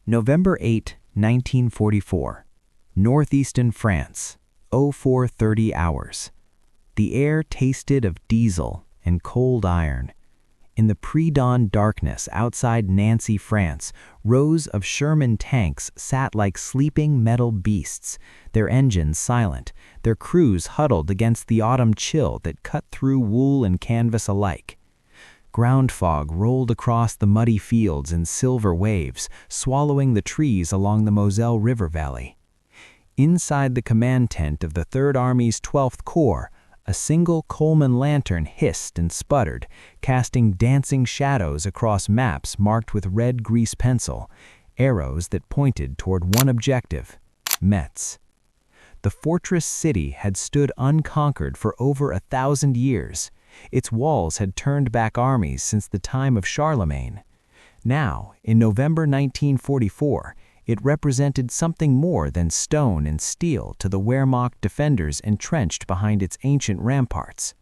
November 8, 1944. Northeastern France. 0430 hours. The air tasted of diesel and cold iron. In the pre-dawn darkness outside Nancy, France, rows of Sherman tanks sat like sleeping metal beasts, their engines silent, their crews huddled against the autumn chill that cut through wool and canvas alike. Ground fog rolled across the muddy fields in silver waves, swallowing the trees along the Moselle River Valley. Inside the command tent of the Third Army's 12th Corps, a single Coleman lantern hissed and sputtered, casting dancing shadows across maps marked with red grease pencil, arrows that pointed toward one objective: Metz. The fortress city had stood unconquered for over 1,000 years. Its walls had turned back armies since the time of Charlemagne. Now, in November 1944, it represented something more than stone and steel to the Wehrmacht defenders entrenched behind its ancient ramparts.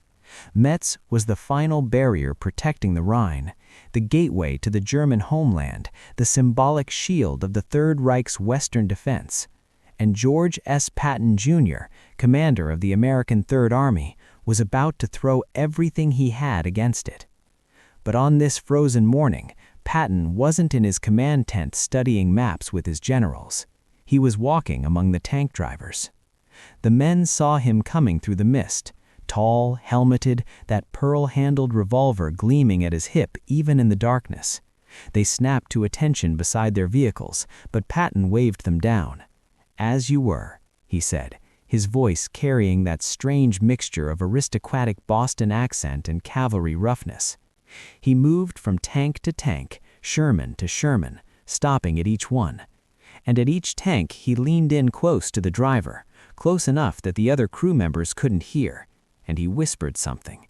Metz was the final barrier protecting the Rhine, the gateway to the German homeland, the symbolic shield of the Third Reich's western defense. And George S. Patton Jr., commander of the American Third Army, was about to throw everything he had against it. But on this frozen morning, Patton wasn't in his command tent studying maps with his generals. He was walking among the tank drivers. The men saw him coming through the mist, tall, helmeted, that pearl-handled revolver gleaming at his hip even in the darkness. They snapped to attention beside their vehicles, but Patton waved them down. "As you were," he said, his voice carrying that strange mixture of aristocratic Boston accent and cavalry roughness. He moved from tank to tank, Sherman to Sherman, stopping at each one. And at each tank he leaned in close to the driver, close enough that the other crew members couldn't hear, and he whispered something.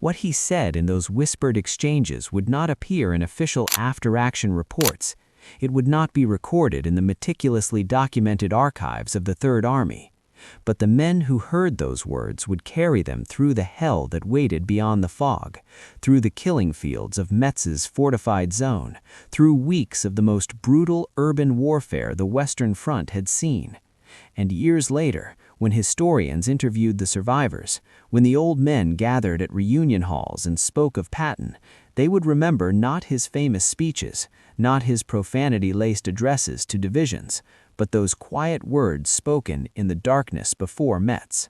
What he said in those whispered exchanges would not appear in official after-action reports. It would not be recorded in the meticulously documented archives of the Third Army. But the men who heard those words would carry them through the hell that waited beyond the fog, through the killing fields of Metz's fortified zone, through weeks of the most brutal urban warfare the Western Front had seen. And years later, when historians interviewed the survivors, when the old men gathered at reunion halls and spoke of Patton, they would remember not his famous speeches, not his profanity-laced addresses to divisions, but those quiet words spoken in the darkness before Metz.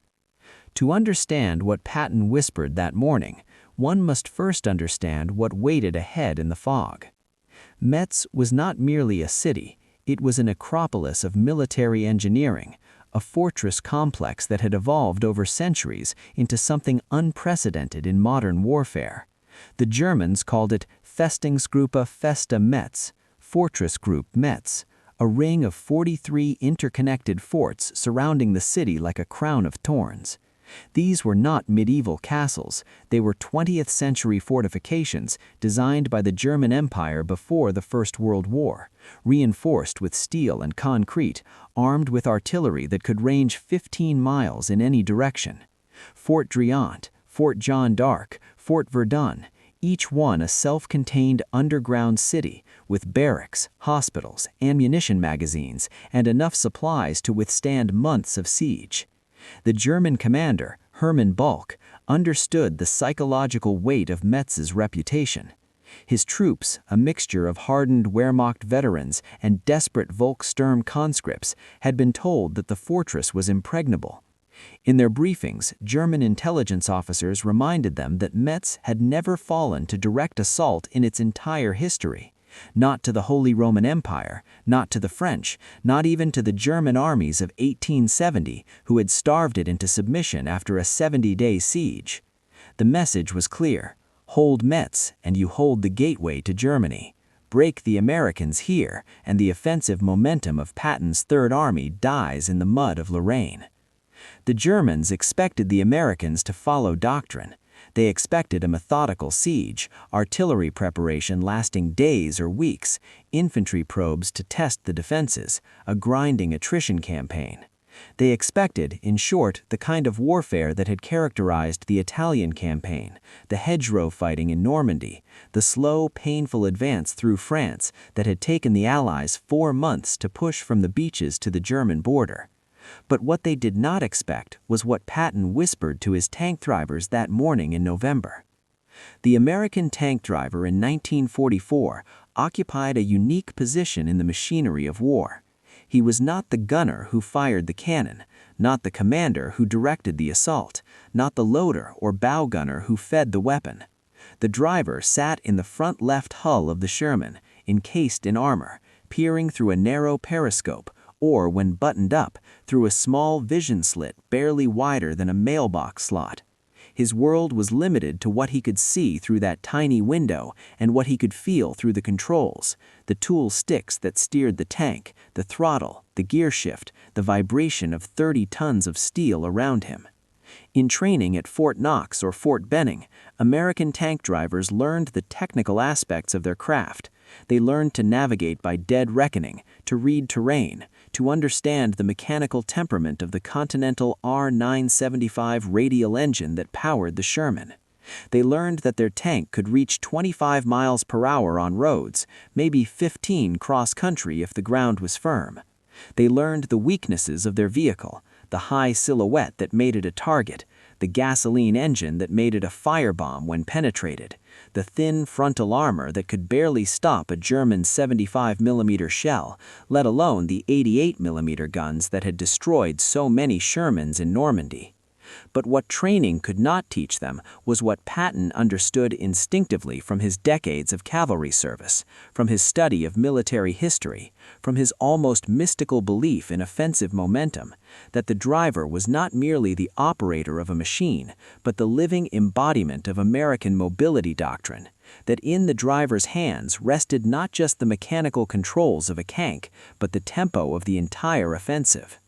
To understand what Patton whispered that morning, one must first understand what waited ahead in the fog. Metz was not merely a city, it was an acropolis of military engineering, a fortress complex that had evolved over centuries into something unprecedented in modern warfare. The Germans called it Festungsgruppe Feste Metz, Fortress Group Metz, a ring of 43 interconnected forts surrounding the city like a crown of thorns. These were not medieval castles, they were 20th century fortifications designed by the German Empire before the First World War, reinforced with steel and concrete, armed with artillery that could range 15 miles in any direction. Fort Driant, Fort Jeanne d'Arc, Fort Verdun, each one a self-contained underground city with barracks, hospitals, ammunition magazines, and enough supplies to withstand months of siege. The German commander, Hermann Balck, understood the psychological weight of Metz's reputation. His troops, a mixture of hardened Wehrmacht veterans and desperate Volkssturm conscripts, had been told that the fortress was impregnable. In their briefings, German intelligence officers reminded them that Metz had never fallen to direct assault in its entire history. Not to the Holy Roman Empire, not to the French, not even to the German armies of 1870 who had starved it into submission after a 70-day siege. The message was clear: hold Metz and you hold the gateway to Germany. Break the Americans here and the offensive momentum of Patton's Third Army dies in the mud of Lorraine. The Germans expected the Americans to follow doctrine. They expected a methodical siege, artillery preparation lasting days or weeks, infantry probes to test the defenses, a grinding attrition campaign. They expected, in short, the kind of warfare that had characterized the Italian campaign, the hedgerow fighting in Normandy, the slow, painful advance through France that had taken the Allies 4 months to push from the beaches to the German border. But what they did not expect was what Patton whispered to his tank drivers that morning in November. The American tank driver in 1944 occupied a unique position in the machinery of war. He was not the gunner who fired the cannon, not the commander who directed the assault, not the loader or bow gunner who fed the weapon. The driver sat in the front left hull of the Sherman, encased in armor, peering through a narrow periscope, or, when buttoned up, through a small vision slit barely wider than a mailbox slot. His world was limited to what he could see through that tiny window and what he could feel through the controls, the tool sticks that steered the tank, the throttle, the gear shift, the vibration of 30 tons of steel around him. In training at Fort Knox or Fort Benning, American tank drivers learned the technical aspects of their craft. They learned to navigate by dead reckoning, to read terrain, to understand the mechanical temperament of the Continental R975 radial engine that powered the Sherman. They learned that their tank could reach 25 miles per hour on roads, maybe 15 cross-country if the ground was firm. They learned the weaknesses of their vehicle, the high silhouette that made it a target, the gasoline engine that made it a firebomb when penetrated, the thin frontal armor that could barely stop a German 75mm shell, let alone the 88mm guns that had destroyed so many Shermans in Normandy. But what training could not teach them was what Patton understood instinctively from his decades of cavalry service, from his study of military history, from his almost mystical belief in offensive momentum, that the driver was not merely the operator of a machine, but the living embodiment of American mobility doctrine, that in the driver's hands rested not just the mechanical controls of a tank, but the tempo of the entire offensive.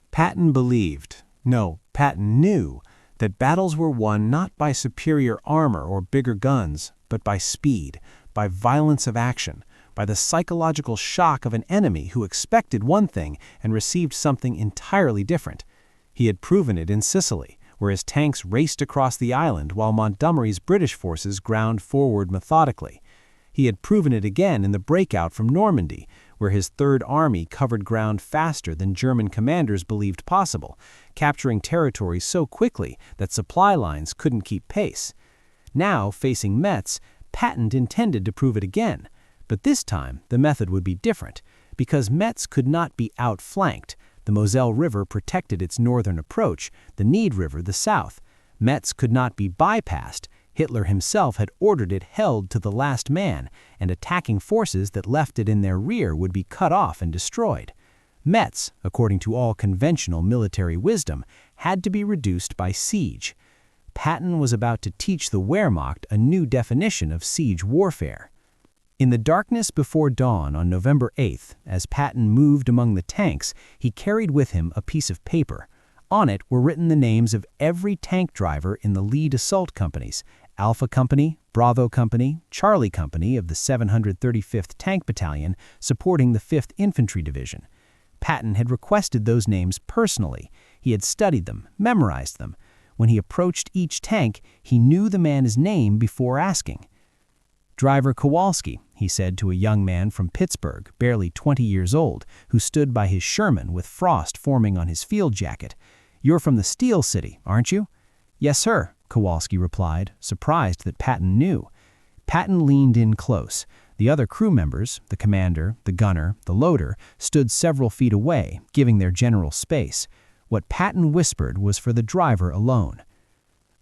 Patton believed, no, Patton knew, that battles were won not by superior armor or bigger guns, but by speed, by violence of action, by the psychological shock of an enemy who expected one thing and received something entirely different. He had proven it in Sicily, where his tanks raced across the island while Montgomery's British forces ground forward methodically. He had proven it again in the breakout from Normandy, where his Third Army covered ground faster than German commanders believed possible, capturing territory so quickly that supply lines couldn't keep pace. Now, facing Metz, Patton intended to prove it again, but this time the method would be different, because Metz could not be outflanked. The Moselle River protected its northern approach, the Nied River the south. Metz could not be bypassed. Hitler himself had ordered it held to the last man, and attacking forces that left it in their rear would be cut off and destroyed. Metz, according to all conventional military wisdom, had to be reduced by siege. Patton was about to teach the Wehrmacht a new definition of siege warfare. In the darkness before dawn on November 8th, as Patton moved among the tanks, he carried with him a piece of paper. On it were written the names of every tank driver in the lead assault companies, Alpha Company, Bravo Company, Charlie Company of the 735th Tank Battalion supporting the 5th Infantry Division. Patton had requested those names personally. He had studied them, memorized them. When he approached each tank, he knew the man's name before asking. "Driver Kowalski," he said to a young man from Pittsburgh, barely 20 years old, who stood by his Sherman with frost forming on his field jacket. "You're from the Steel City, aren't you?" "Yes, sir," Kowalski replied, surprised that Patton knew. Patton leaned in close. The other crew members, the commander, the gunner, the loader, stood several feet away, giving their general space. What Patton whispered was for the driver alone.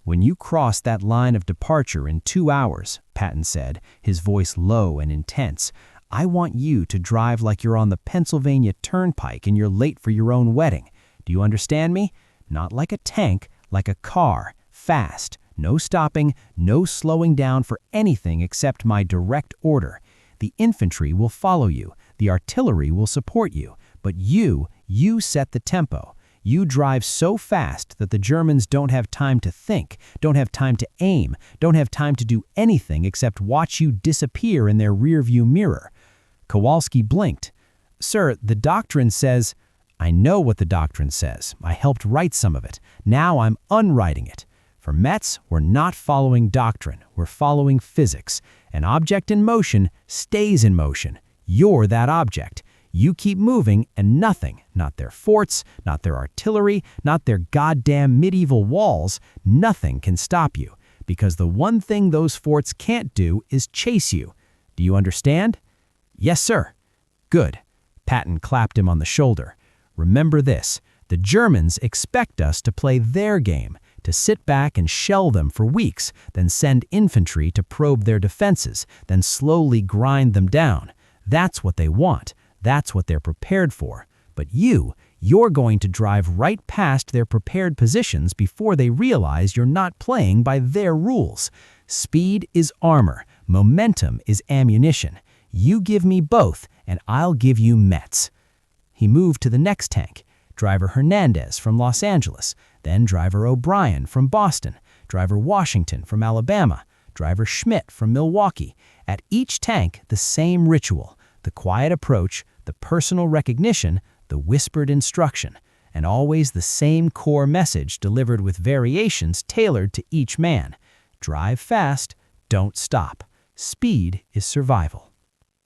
"When you cross that line of departure in 2 hours," Patton said, his voice low and intense, "I want you to drive like you're on the Pennsylvania Turnpike and you're late for your own wedding. Do you understand me? Not like a tank, like a car, fast, no stopping, no slowing down for anything except my direct order. The infantry will follow you, the artillery will support you, but you set the tempo. You drive so fast that the Germans don't have time to think, don't have time to aim, don't have time to do anything except watch you disappear in their rearview mirror." Kowalski blinked. "Sir, the doctrine says—" I know what the doctrine says. I helped write some of it. Now I'm unwriting it. For Metz, we're not following doctrine. We're following physics. An object in motion stays in motion. You're that object. You keep moving and nothing, not their forts, not their artillery, not their goddamn medieval walls, nothing can stop you. Because the one thing those forts can't do is chase you. Do you understand? Yes, sir. Good. Patton clapped him on the shoulder. Remember this, the Germans expect us to play their game, to sit back and shell them for weeks, then send infantry to probe their defenses, then slowly grind them down. That's what they want. That's what they're prepared for. But you're going to drive right past their prepared positions before they realize you're not playing by their rules. Speed is armor. Momentum is ammunition. You give me both, and I'll give you Metz. He moved to the next tank, driver Hernandez from Los Angeles, then driver O'Brien from Boston, driver Washington from Alabama, driver Schmidt from Milwaukee. At each tank, the same ritual, the quiet approach, the personal recognition, the whispered instruction, and always the same core message delivered with variations tailored to each man. Drive fast, don't stop. Speed is survival.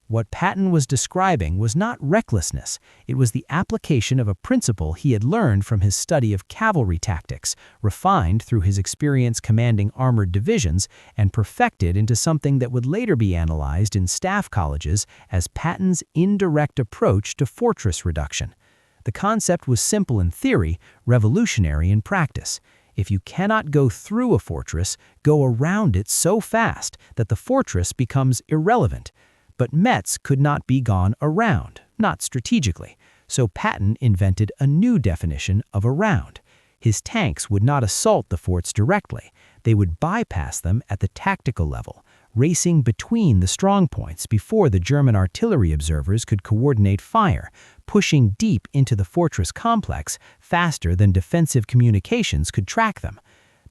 What Patton was describing was not recklessness, it was the application of a principle he had learned from his study of cavalry tactics, refined through his experience commanding armored divisions, and perfected into something that would later be analyzed in staff colleges as Patton's indirect approach to fortress reduction. The concept was simple in theory, revolutionary in practice. If you cannot go through a fortress, go around it so fast that the fortress becomes irrelevant. But Metz could not be gone around, not strategically, so Patton invented a new definition of around. His tanks would not assault the forts directly. They would bypass them at the tactical level, racing between the strongpoints before the German artillery observers could coordinate fire, pushing deep into the fortress complex faster than defensive communications could track them.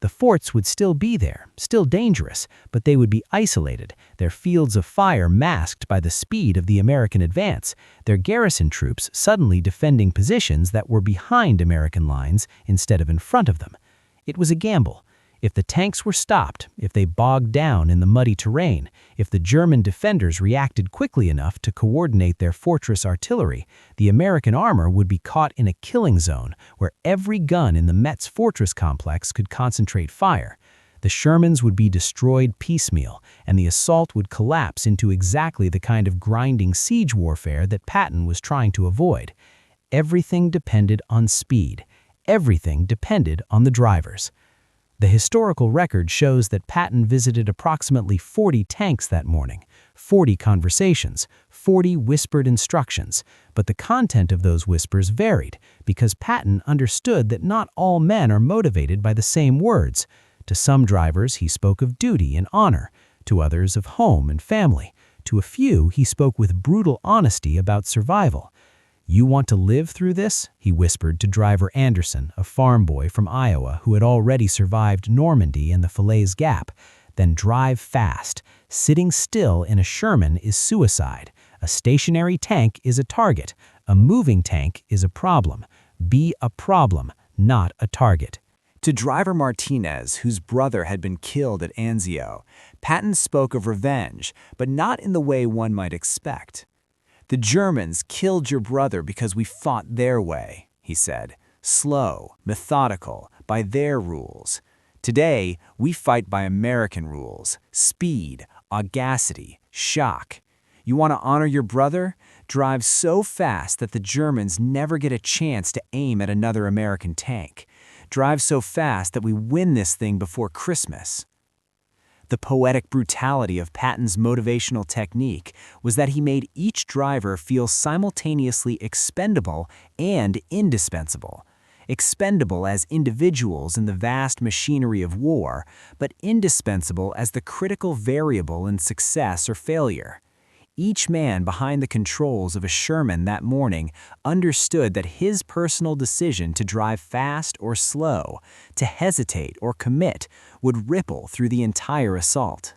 The forts would still be there, still dangerous, but they would be isolated, their fields of fire masked by the speed of the American advance, their garrison troops suddenly defending positions that were behind American lines instead of in front of them. It was a gamble. If the tanks were stopped, if they bogged down in the muddy terrain, if the German defenders reacted quickly enough to coordinate their fortress artillery, the American armor would be caught in a killing zone where every gun in the Metz fortress complex could concentrate fire. The Shermans would be destroyed piecemeal, and the assault would collapse into exactly the kind of grinding siege warfare that Patton was trying to avoid. Everything depended on speed. Everything depended on the drivers. The historical record shows that Patton visited approximately 40 tanks that morning, 40 conversations, 40 whispered instructions, but the content of those whispers varied because Patton understood that not all men are motivated by the same words. To some drivers, he spoke of duty and honor, to others of home and family, to a few he spoke with brutal honesty about survival. "You want to live through this?" he whispered to driver Anderson, a farm boy from Iowa who had already survived Normandy and the Falaise Gap. "Then drive fast. Sitting still in a Sherman is suicide. A stationary tank is a target. A moving tank is a problem. Be a problem, not a target." To driver Martinez, whose brother had been killed at Anzio, Patton spoke of revenge, but not in the way one might expect. "The Germans killed your brother because we fought their way," he said. "Slow, methodical, by their rules. Today, we fight by American rules. Speed, audacity, shock. You want to honor your brother? Drive so fast that the Germans never get a chance to aim at another American tank. Drive so fast that we win this thing before Christmas." The poetic brutality of Patton's motivational technique was that he made each driver feel simultaneously expendable and indispensable. Expendable as individuals in the vast machinery of war, but indispensable as the critical variable in success or failure. Each man behind the controls of a Sherman that morning understood that his personal decision to drive fast or slow, to hesitate or commit, would ripple through the entire assault.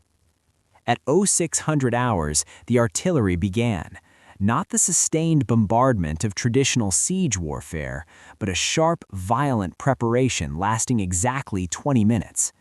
At 0600 hours, the artillery began. Not the sustained bombardment of traditional siege warfare, but a sharp, violent preparation lasting exactly 20 minutes.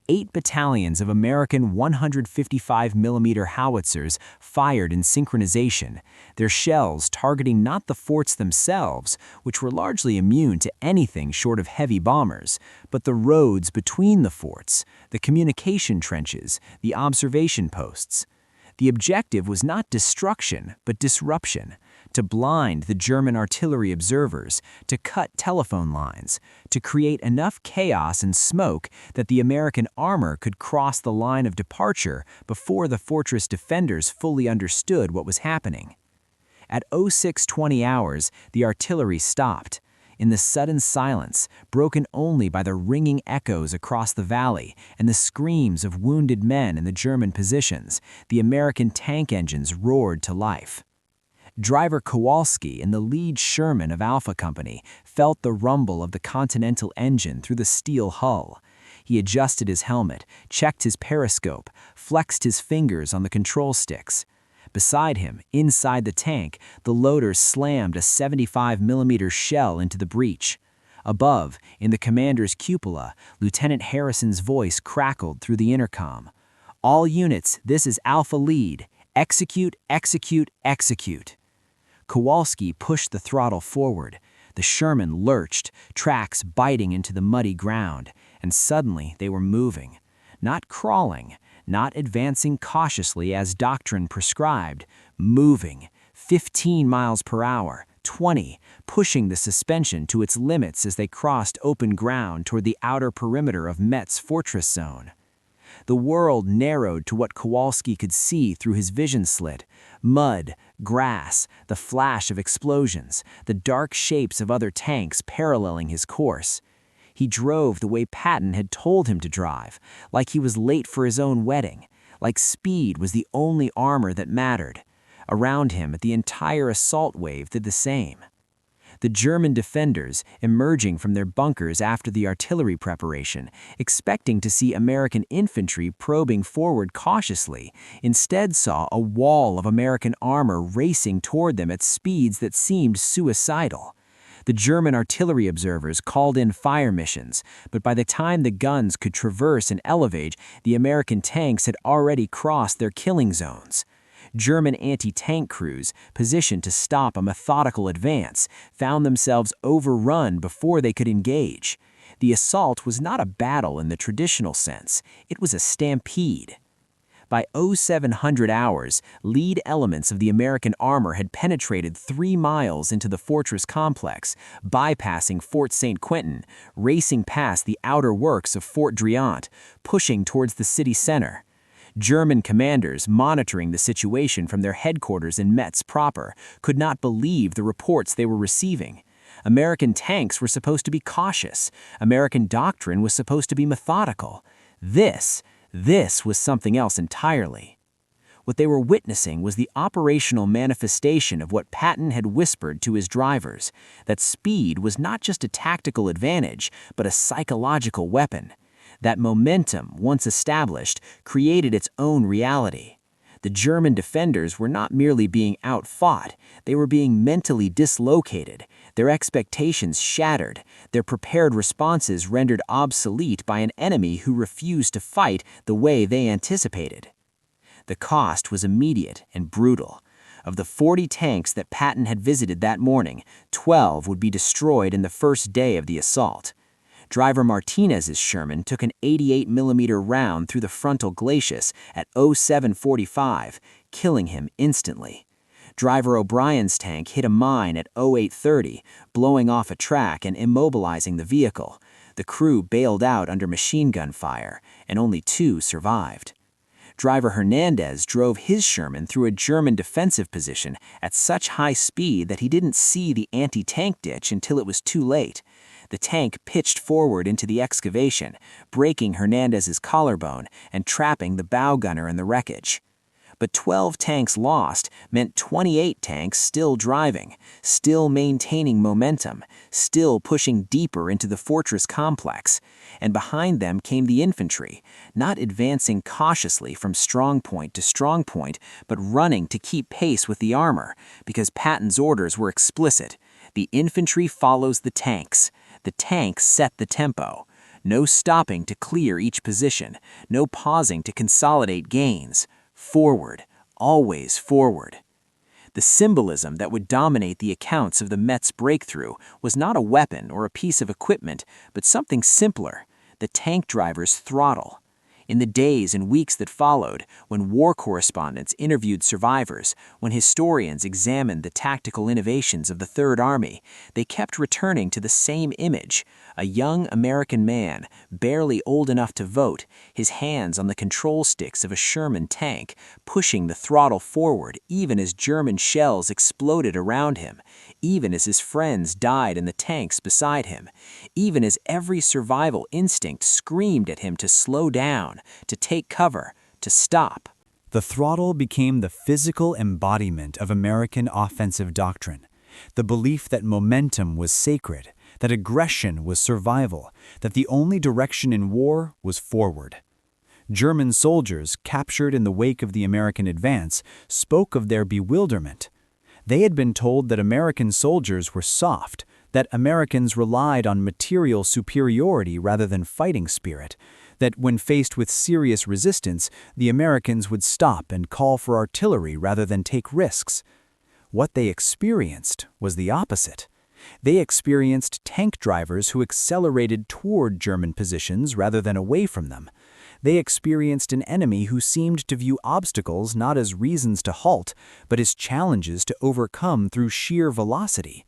8 battalions of American 155mm howitzers fired in synchronization, their shells targeting not the forts themselves, which were largely immune to anything short of heavy bombers, but the roads between the forts, the communication trenches, the observation posts. The objective was not destruction, but disruption, to blind the German artillery observers, to cut telephone lines, to create enough chaos and smoke that the American armor could cross the line of departure before the fortress defenders fully understood what was happening. At 06:20 hours, the artillery stopped. In the sudden silence, broken only by the ringing echoes across the valley and the screams of wounded men in the German positions, the American tank engines roared to life. Driver Kowalski in the lead Sherman of Alpha Company felt the rumble of the Continental engine through the steel hull. He adjusted his helmet, checked his periscope, flexed his fingers on the control sticks. Beside him, inside the tank, the loader slammed a 75mm shell into the breech. Above, in the commander's cupola, Lieutenant Harrison's voice crackled through the intercom. "All units, this is Alpha Lead. Execute, execute, execute." Kowalski pushed the throttle forward. The Sherman lurched, tracks biting into the muddy ground, and suddenly they were moving. Not crawling, not advancing cautiously as doctrine prescribed, moving, 15 miles per hour, 20, pushing the suspension to its limits as they crossed open ground toward the outer perimeter of Metz fortress zone. The world narrowed to what Kowalski could see through his vision slit: mud, grass, the flash of explosions, the dark shapes of other tanks paralleling his course. He drove the way Patton had told him to drive, like he was late for his own wedding, like speed was the only armor that mattered. Around him, the entire assault wave did the same. The German defenders, emerging from their bunkers after the artillery preparation, expecting to see American infantry probing forward cautiously, instead saw a wall of American armor racing toward them at speeds that seemed suicidal. The German artillery observers called in fire missions, but by the time the guns could traverse and elevate, the American tanks had already crossed their killing zones. German anti-tank crews, positioned to stop a methodical advance, found themselves overrun before they could engage. The assault was not a battle in the traditional sense, it was a stampede. By 0700 hours, lead elements of the American armor had penetrated 3 miles into the fortress complex, bypassing Fort St. Quentin, racing past the outer works of Fort Driant, pushing towards the city center. German commanders, monitoring the situation from their headquarters in Metz proper, could not believe the reports they were receiving. American tanks were supposed to be cautious. American doctrine was supposed to be methodical. This was something else entirely. What they were witnessing was the operational manifestation of what Patton had whispered to his drivers, that speed was not just a tactical advantage, but a psychological weapon. That momentum, once established, created its own reality. The German defenders were not merely being outfought, they were being mentally dislocated, their expectations shattered, their prepared responses rendered obsolete by an enemy who refused to fight the way they anticipated. The cost was immediate and brutal. Of the 40 tanks that Patton had visited that morning, 12 would be destroyed in the first day of the assault. Driver Martinez's Sherman took an 88mm round through the frontal glacis at 0745, killing him instantly. Driver O'Brien's tank hit a mine at 0830, blowing off a track and immobilizing the vehicle. The crew bailed out under machine gun fire, and only 2 survived. Driver Hernandez drove his Sherman through a German defensive position at such high speed that he didn't see the anti-tank ditch until it was too late. The tank pitched forward into the excavation, breaking Hernandez's collarbone and trapping the bow gunner in the wreckage. But 12 tanks lost meant 28 tanks still driving, still maintaining momentum, still pushing deeper into the fortress complex. And behind them came the infantry, not advancing cautiously from strong point to strong point, but running to keep pace with the armor, because Patton's orders were explicit. The infantry follows the tanks. The tanks set the tempo. No stopping to clear each position, no pausing to consolidate gains. Forward, always forward. The symbolism that would dominate the accounts of the Metz breakthrough was not a weapon or a piece of equipment, but something simpler: the tank driver's throttle. In the days and weeks that followed, when war correspondents interviewed survivors, when historians examined the tactical innovations of the Third Army, they kept returning to the same image: a young American man, barely old enough to vote, his hands on the control sticks of a Sherman tank, pushing the throttle forward even as German shells exploded around him, even as his friends died in the tanks beside him, even as every survival instinct screamed at him to slow down, to take cover, to stop. The throttle became the physical embodiment of American offensive doctrine, the belief that momentum was sacred, that aggression was survival, that the only direction in war was forward. German soldiers, captured in the wake of the American advance, spoke of their bewilderment. They had been told that American soldiers were soft, that Americans relied on material superiority rather than fighting spirit, that when faced with serious resistance, the Americans would stop and call for artillery rather than take risks. What they experienced was the opposite. They experienced tank drivers who accelerated toward German positions rather than away from them. They experienced an enemy who seemed to view obstacles not as reasons to halt, but as challenges to overcome through sheer velocity.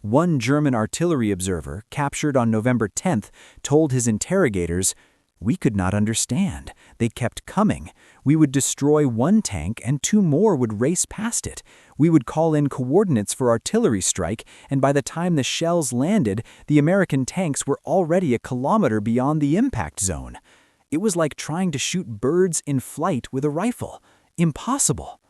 One German artillery observer, captured on November 10th, told his interrogators, "We could not understand. They kept coming. We would destroy one tank and 2 more would race past it. We would call in coordinates for artillery strike, and by the time the shells landed, the American tanks were already a kilometer beyond the impact zone. It was like trying to shoot birds in flight with a rifle. Impossible."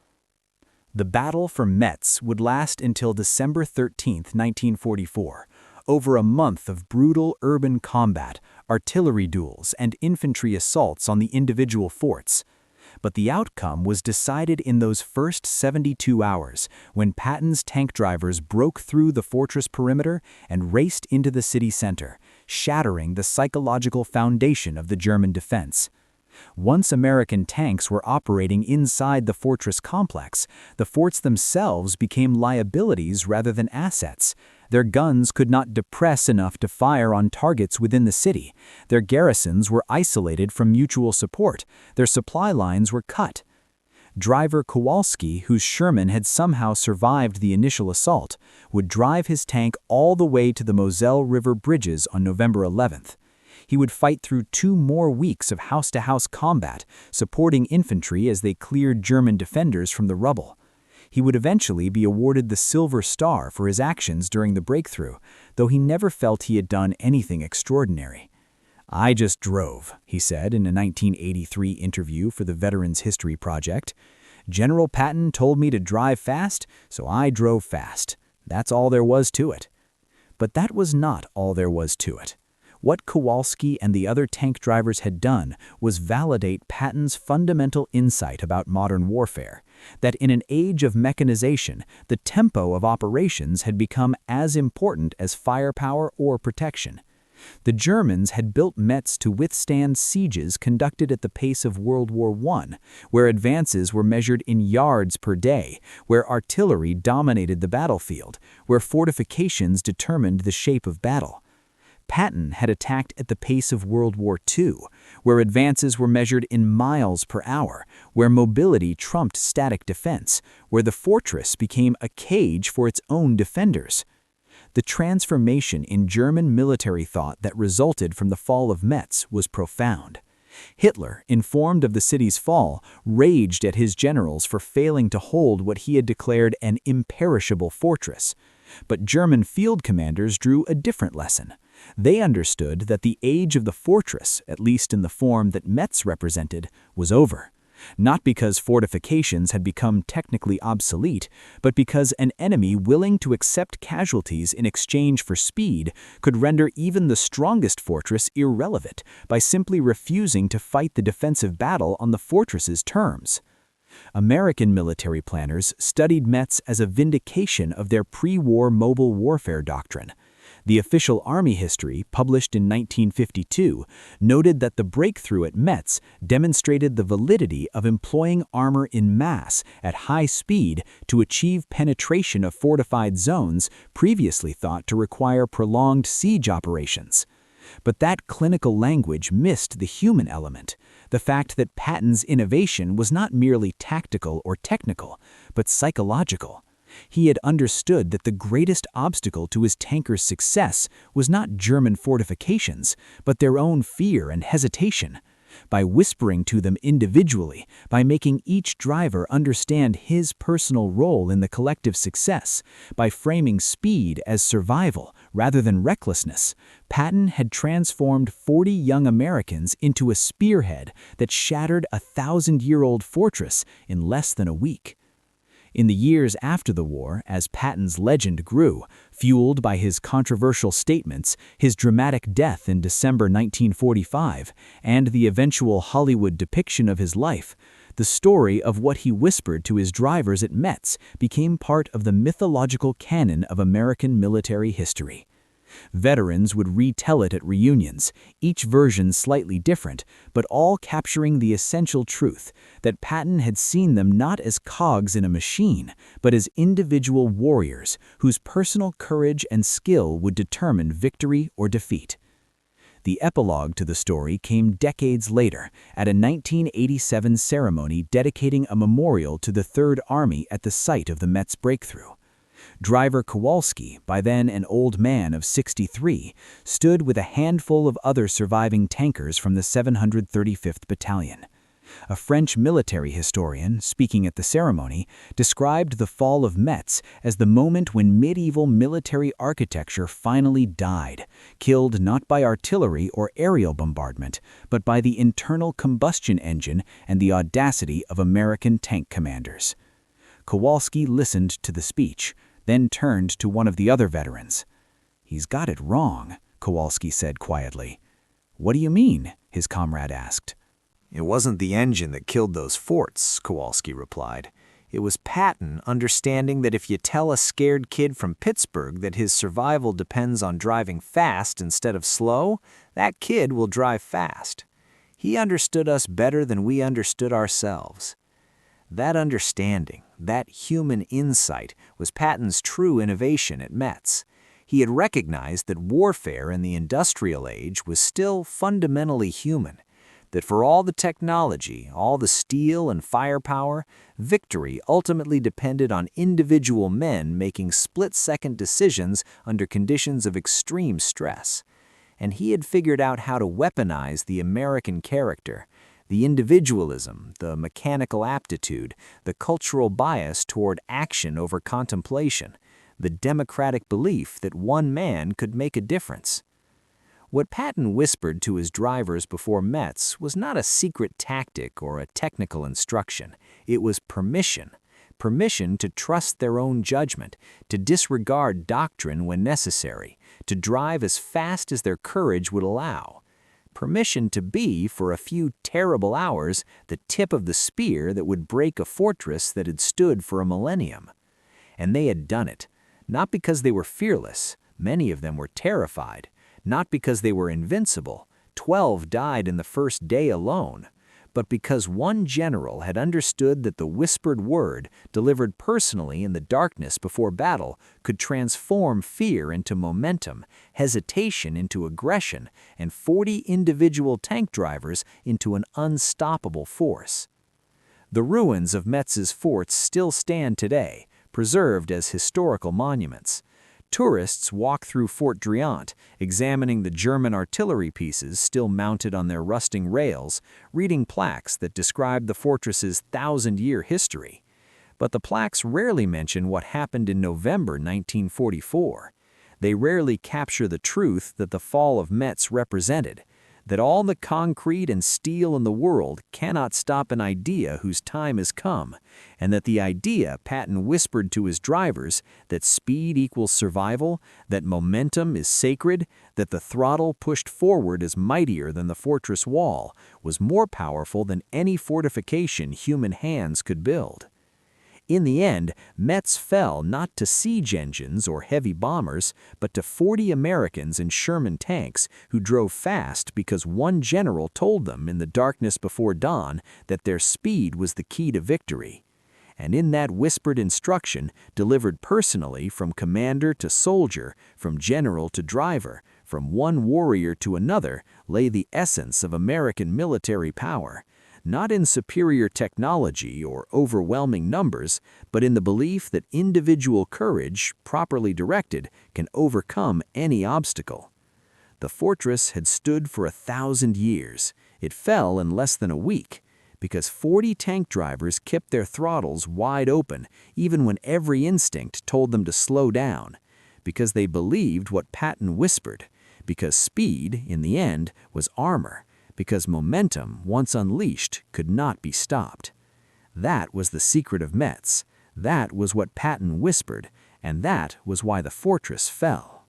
The battle for Metz would last until December 13, 1944. Over a month of brutal urban combat, artillery duels, and infantry assaults on the individual forts. But the outcome was decided in those first 72 hours, when Patton's tank drivers broke through the fortress perimeter and raced into the city center, shattering the psychological foundation of the German defense. Once American tanks were operating inside the fortress complex, the forts themselves became liabilities rather than assets. Their guns could not depress enough to fire on targets within the city. Their garrisons were isolated from mutual support. Their supply lines were cut. Driver Kowalski, whose Sherman had somehow survived the initial assault, would drive his tank all the way to the Moselle River bridges on November 11th. He would fight through 2 more weeks of house-to-house combat, supporting infantry as they cleared German defenders from the rubble. He would eventually be awarded the Silver Star for his actions during the breakthrough, though he never felt he had done anything extraordinary. "I just drove," he said in a 1983 interview for the Veterans History Project. "General Patton told me to drive fast, so I drove fast. That's all there was to it." But that was not all there was to it. What Kowalski and the other tank drivers had done was validate Patton's fundamental insight about modern warfare, that in an age of mechanization, the tempo of operations had become as important as firepower or protection. The Germans had built Metz to withstand sieges conducted at the pace of World War I, where advances were measured in yards per day, where artillery dominated the battlefield, where fortifications determined the shape of battle. Patton had attacked at the pace of World War II, where advances were measured in miles per hour, where mobility trumped static defense, where the fortress became a cage for its own defenders. The transformation in German military thought that resulted from the fall of Metz was profound. Hitler, informed of the city's fall, raged at his generals for failing to hold what he had declared an imperishable fortress. But German field commanders drew a different lesson. They understood that the age of the fortress, at least in the form that Metz represented, was over. Not because fortifications had become technically obsolete, but because an enemy willing to accept casualties in exchange for speed could render even the strongest fortress irrelevant by simply refusing to fight the defensive battle on the fortress's terms. American military planners studied Metz as a vindication of their pre-war mobile warfare doctrine. The official Army history, published in 1952, noted that the breakthrough at Metz demonstrated the validity of employing armor in mass at high speed to achieve penetration of fortified zones previously thought to require prolonged siege operations. But that clinical language missed the human element, the fact that Patton's innovation was not merely tactical or technical, but psychological. He had understood that the greatest obstacle to his tankers' success was not German fortifications, but their own fear and hesitation. By whispering to them individually, by making each driver understand his personal role in the collective success, by framing speed as survival rather than recklessness, Patton had transformed 40 young Americans into a spearhead that shattered a 1,000-year-old fortress in less than a week. In the years after the war, as Patton's legend grew, fueled by his controversial statements, his dramatic death in December 1945, and the eventual Hollywood depiction of his life, the story of what he whispered to his drivers at Metz became part of the mythological canon of American military history. Veterans would retell it at reunions, each version slightly different, but all capturing the essential truth that Patton had seen them not as cogs in a machine, but as individual warriors whose personal courage and skill would determine victory or defeat. The epilogue to the story came decades later at a 1987 ceremony dedicating a memorial to the Third Army at the site of the Metz breakthrough. Driver Kowalski, by then an old man of 63, stood with a handful of other surviving tankers from the 735th Battalion. A French military historian, speaking at the ceremony, described the fall of Metz as the moment when medieval military architecture finally died, killed not by artillery or aerial bombardment, but by the internal combustion engine and the audacity of American tank commanders. Kowalski listened to the speech, then turned to one of the other veterans. "He's got it wrong," Kowalski said quietly. "What do you mean?" his comrade asked. "It wasn't the engine that killed those forts," Kowalski replied. "It was Patton understanding that if you tell a scared kid from Pittsburgh that his survival depends on driving fast instead of slow, that kid will drive fast. He understood us better than we understood ourselves." That understanding, that human insight, was Patton's true innovation at Metz. He had recognized that warfare in the industrial age was still fundamentally human, that for all the technology, all the steel and firepower, victory ultimately depended on individual men making split-second decisions under conditions of extreme stress. And he had figured out how to weaponize the American character, the individualism, the mechanical aptitude, the cultural bias toward action over contemplation, the democratic belief that one man could make a difference. What Patton whispered to his drivers before Metz was not a secret tactic or a technical instruction. It was permission. Permission to trust their own judgment, to disregard doctrine when necessary, to drive as fast as their courage would allow. Permission to be, for a few terrible hours, the tip of the spear that would break a fortress that had stood for a millennium. And they had done it, not because they were fearless, many of them were terrified, not because they were invincible, 12 died in the first day alone, but because one general had understood that the whispered word, delivered personally in the darkness before battle, could transform fear into momentum, hesitation into aggression, and 40 individual tank drivers into an unstoppable force. The ruins of Metz's forts still stand today, preserved as historical monuments. Tourists walk through Fort Driant, examining the German artillery pieces still mounted on their rusting rails, reading plaques that describe the fortress's 1,000-year history. But the plaques rarely mention what happened in November 1944. They rarely capture the truth that the fall of Metz represented, that all the concrete and steel in the world cannot stop an idea whose time has come, and that the idea Patton whispered to his drivers, that speed equals survival, that momentum is sacred, that the throttle pushed forward is mightier than the fortress wall, was more powerful than any fortification human hands could build. In the end, Metz fell not to siege engines or heavy bombers, but to 40 Americans in Sherman tanks who drove fast because one general told them in the darkness before dawn that their speed was the key to victory. And in that whispered instruction, delivered personally from commander to soldier, from general to driver, from one warrior to another, lay the essence of American military power. Not in superior technology or overwhelming numbers, but in the belief that individual courage, properly directed, can overcome any obstacle. The fortress had stood for 1,000 years. It fell in less than a week, because 40 tank drivers kept their throttles wide open, even when every instinct told them to slow down, because they believed what Patton whispered, because speed, in the end, was armor, because momentum, once unleashed, could not be stopped. That was the secret of Metz. That was what Patton whispered, and that was why the fortress fell.